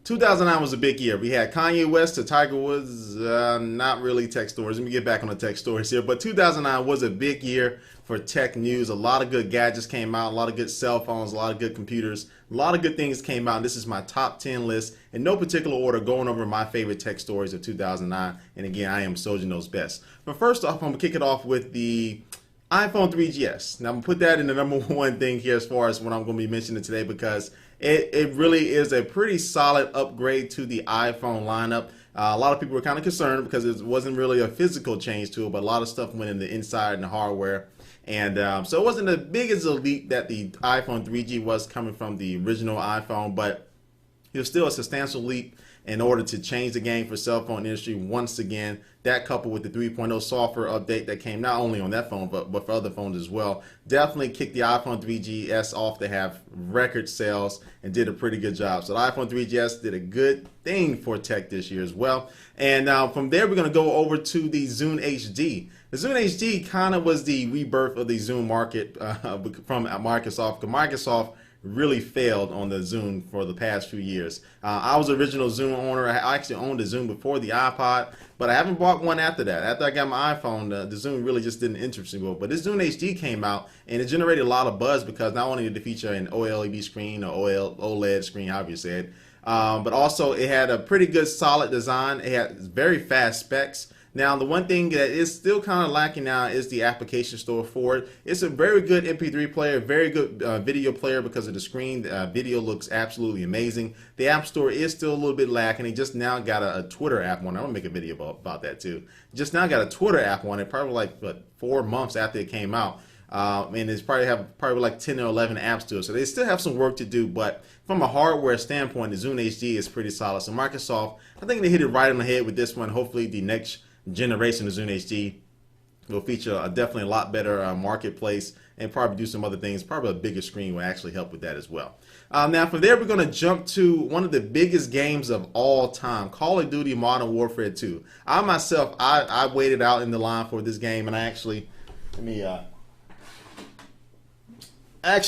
2009 was a big year. We had Kanye West to Tiger Woods, not really tech stories. Let me get back on the tech stories here. But 2009 was a big year for tech news. A lot of good gadgets came out, a lot of good cell phones, a lot of good computers, a lot of good things came out. This is my top 10 list in no particular order, going over my favorite tech stories of 2009. And again, I am Soldier Knows Best. But first off, I'm going to kick it off with the iPhone 3GS. Now I'm going to put that in the number one thing here as far as what I'm going to be mentioning today, because it really is a pretty solid upgrade to the iPhone lineup. A lot of people were kind of concerned because it wasn't really a physical change to it, but a lot of stuff went in the inside and the hardware. And so it wasn't the biggest leap that the iPhone 3G was coming from the original iPhone, but it was still a substantial leap in order to change the game for cell phone industry once again. That coupled with the 3.0 software update that came not only on that phone but for other phones as well, definitely kicked the iPhone 3GS off to have record sales and did a pretty good job. So the iPhone 3GS did a good thing for tech this year as well. And from there we're going to go over to the Zune HD. The Zune HD kind of was the rebirth of the Zune market from Microsoft, because Microsoft really failed on the Zune for the past few years. I was the original Zune owner. I actually owned a Zune before the iPod, but I haven't bought one after that. After I got my iPhone, the Zune really just didn't interest me. But this Zune HD came out, and it generated a lot of buzz because not only did it feature an OLED screen or OLED screen, however you said, but also it had a pretty good solid design. It had very fast specs. Now, the one thing that is still kind of lacking now is the application store for it. It's a very good MP3 player, very good video player because of the screen. Video looks absolutely amazing. The App Store is still a little bit lacking. They just now got a Twitter app on it. I'm going to make a video about that too. Just now got a Twitter app on it, probably like 4 months after it came out. And it's probably like 10 or 11 apps to it. So they still have some work to do, but from a hardware standpoint, the Zune HD is pretty solid. So Microsoft, I think they hit it right on the head with this one. Hopefully the next generation of Zune HD will feature definitely a lot better marketplace and probably do some other things. Probably a bigger screen will actually help with that as well. Now from there we're going to jump to one of the biggest games of all time, Call of Duty Modern Warfare 2. I myself, I waited out in the line for this game, and I actually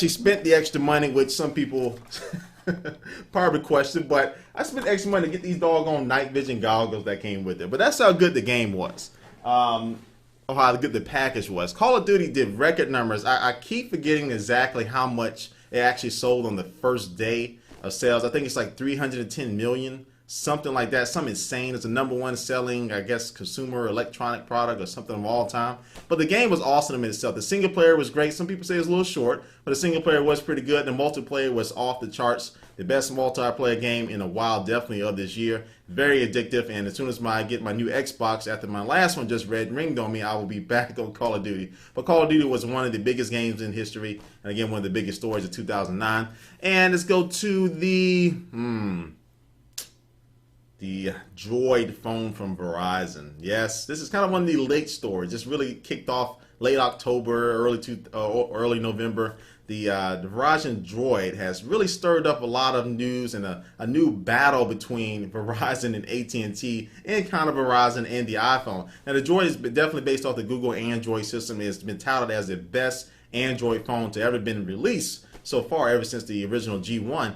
spent the extra money, which some people probably question, but I spent extra money to get these doggone night vision goggles that came with it. But that's how good the game was, or how good the package was. Call of Duty did record numbers. I keep forgetting exactly how much it actually sold on the first day of sales. I think it's like 310 million, something like that. Something insane. It's the #1 selling, I guess, consumer electronic product or something of all time. But the game was awesome in itself. The single player was great. Some people say it was a little short, but the single player was pretty good. The multiplayer was off the charts. The best multiplayer game in a while, definitely of this year. Very addictive. And as soon as I get my new Xbox, after my last one just ringed on me, I will be back on Call of Duty. But Call of Duty was one of the biggest games in history, and again, one of the biggest stories of 2009. And let's go to the Droid phone from Verizon. Yes, this is kind of one of the late stories. Just really kicked off late October, early November. The Verizon Droid has really stirred up a lot of news and a new battle between Verizon and AT&T, and kind of Verizon and the iPhone. Now the Droid is definitely based off the Google Android system. It's been touted as the best Android phone to ever been released so far, ever since the original G1.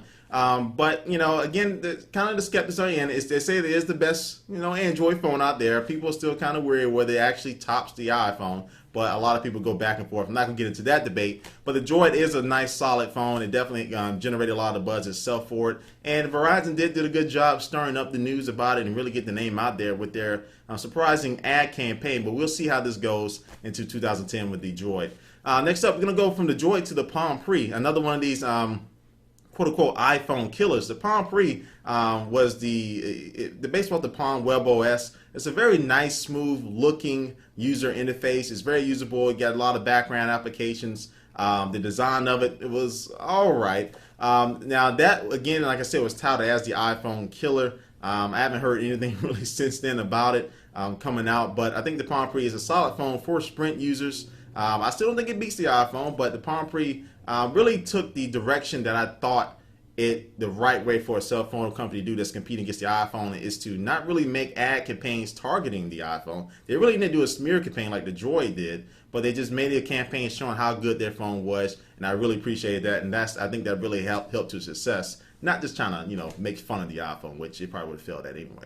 But again, kind of the skeptics are in. They say it is the best, Android phone out there. People are still kind of worried whether it actually tops the iPhone. But a lot of people go back and forth. I'm not going to get into that debate. But the Droid is a nice, solid phone. It definitely generated a lot of buzz itself for it. And Verizon did a good job stirring up the news about it and really get the name out there with their surprising ad campaign. But we'll see how this goes into 2010 with the Droid. Next up, we're going to go from the Droid to the Palm Pre. Another one of these quote-unquote iPhone killers. The Palm Pre was the based off the Palm Web OS. It's a very nice, smooth-looking user interface. It's very usable. It got a lot of background applications. The design of it was all right. Now that, again, like I said, was touted as the iPhone killer. I haven't heard anything really since then about it coming out, but I think the Palm Pre is a solid phone for Sprint users. I still don't think it beats the iPhone, but the Palm Pre really took the direction that I thought the right way for a cell phone company to do that's competing against the iPhone is to not really make ad campaigns targeting the iPhone. They really didn't do a smear campaign like the Droid did, but they just made a campaign showing how good their phone was, and I really appreciated that. And I think that really helped to success Not just trying to, you know, make fun of the iPhone, which it probably would have failed at anyway.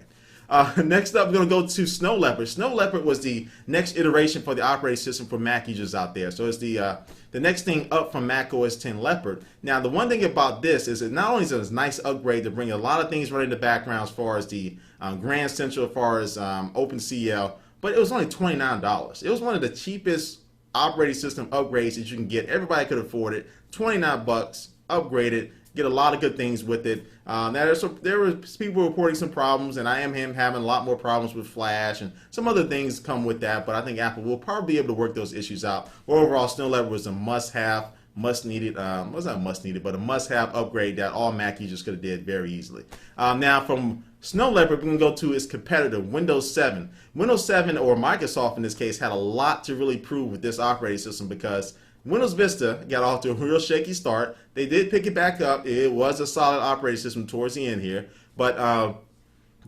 Next up, we're going to go to Snow Leopard. Snow Leopard was the next iteration for the operating system for Mac users out there. So it's the next thing up from Mac OS 10 Leopard. Now, the one thing about this is it not only is it a nice upgrade to bring a lot of things right in the background as far as the Grand Central, as far as OpenCL, but it was only $29. It was one of the cheapest operating system upgrades that you can get. Everybody could afford it. 29 bucks, upgraded. Get a lot of good things with it. Now there were people reporting some problems, and I am having a lot more problems with Flash and some other things come with that. But I think Apple will probably be able to work those issues out. Overall, Snow Leopard was a must-have, much-needed, was not much-needed, but a must-have upgrade that all Mac users could have did very easily. Now from Snow Leopard, we're going to go to its competitor, Windows 7. Windows 7, or Microsoft in this case, had a lot to really prove with this operating system because Windows Vista got off to a real shaky start. They did pick it back up. It was a solid operating system towards the end here, but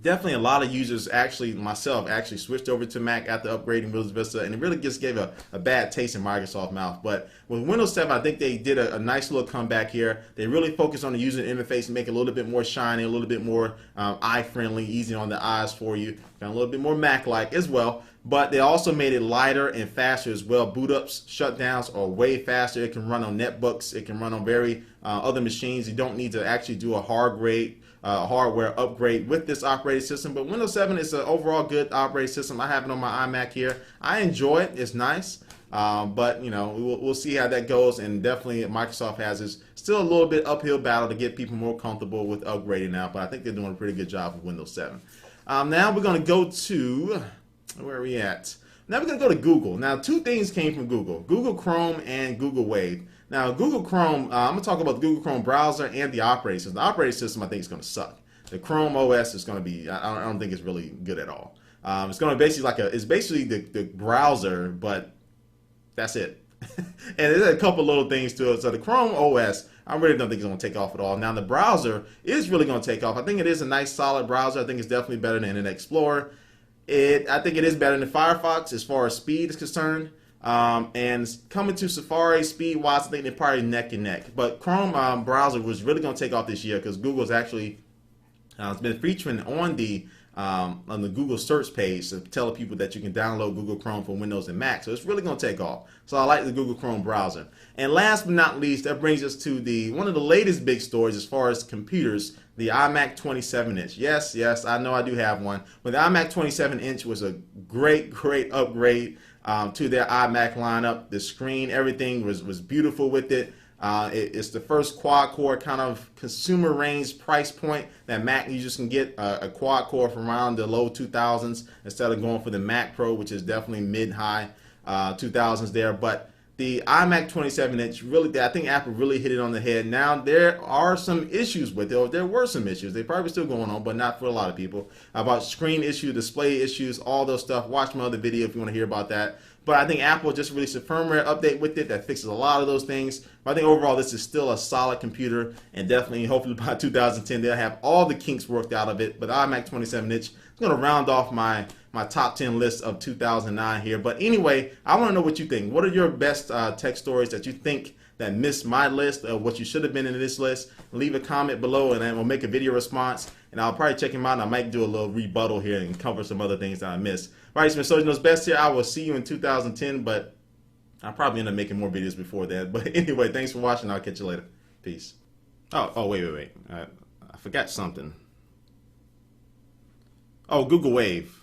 definitely a lot of users, actually myself, actually switched over to Mac after upgrading Windows Vista, and it really just gave a bad taste in Microsoft's mouth. But with Windows 7, I think they did a nice little comeback here. They really focused on the user interface and make it a little bit more shiny, a little bit more eye-friendly, easy on the eyes for you, and a little bit more Mac-like as well. But they also made it lighter and faster as well. Boot ups, shutdowns are way faster. It can run on netbooks. It can run on very other machines. You don't need to actually do a hardware upgrade with this operating system. But Windows 7 is an overall good operating system. I have it on my iMac here. I enjoy it. It's nice. But you know, we'll see how that goes. And definitely Microsoft has this still a little bit uphill battle to get people more comfortable with upgrading now. But I think they're doing a pretty good job with Windows 7. Now we're going to go to... where are we at? Now we're going to go to Google. Now, two things came from Google. Google Chrome and Google Wave. Now, Google Chrome, I'm going to talk about the Google Chrome browser and the operating system. The operating system, I think, is going to suck. The Chrome OS is going to be, I don't think it's really good at all. It's going to basically it's basically the browser, but that's it. And there's a couple little things to it. So the Chrome OS, I really don't think it's going to take off at all. Now, the browser is really going to take off. I think it is a nice, solid browser. I think it's definitely better than Internet Explorer. I think it is better than Firefox as far as speed is concerned. And coming to Safari speed-wise, I think they're probably neck and neck. But Chrome browser was really going to take off this year because Google's actually it's been featuring on the Google search page to tell people that you can download Google Chrome for Windows and Mac. So it's really going to take off. So I like the Google Chrome browser. And last but not least, that brings us to one of the latest big stories as far as computers, the iMac 27-inch. Yes, I know I do have one. But the iMac 27-inch was a great upgrade to their iMac lineup. The screen, everything was beautiful with it. It's the first quad-core kind of consumer range price point that Mac users can get a quad-core from around the low 2000s instead of going for the Mac Pro, which is definitely mid-high 2000s there. But the iMac 27-inch, really, I think Apple really hit it on the head. Now, there are some issues with it, or there were some issues. They're probably still going on, but not for a lot of people. About screen issues, display issues, all those stuff. Watch my other video if you want to hear about that. But I think Apple just released a firmware update with it that fixes a lot of those things. But I think overall this is still a solid computer, and definitely, hopefully by 2010, they'll have all the kinks worked out of it. But the iMac 27-inch is going to round off my top 10 list of 2009 here. But anyway, I want to know what you think. What are your best tech stories that you think that missed my list, of what you should have been in this list? Leave a comment below, and then we'll make a video response. And I'll probably check them out, and I might do a little rebuttal here and cover some other things that I missed. All right, it's been Soldier Knows Best here. I will see you in 2010, but I'll probably end up making more videos before that. But anyway, thanks for watching. I'll catch you later. Peace. Oh, wait. I forgot something. Oh, Google Wave.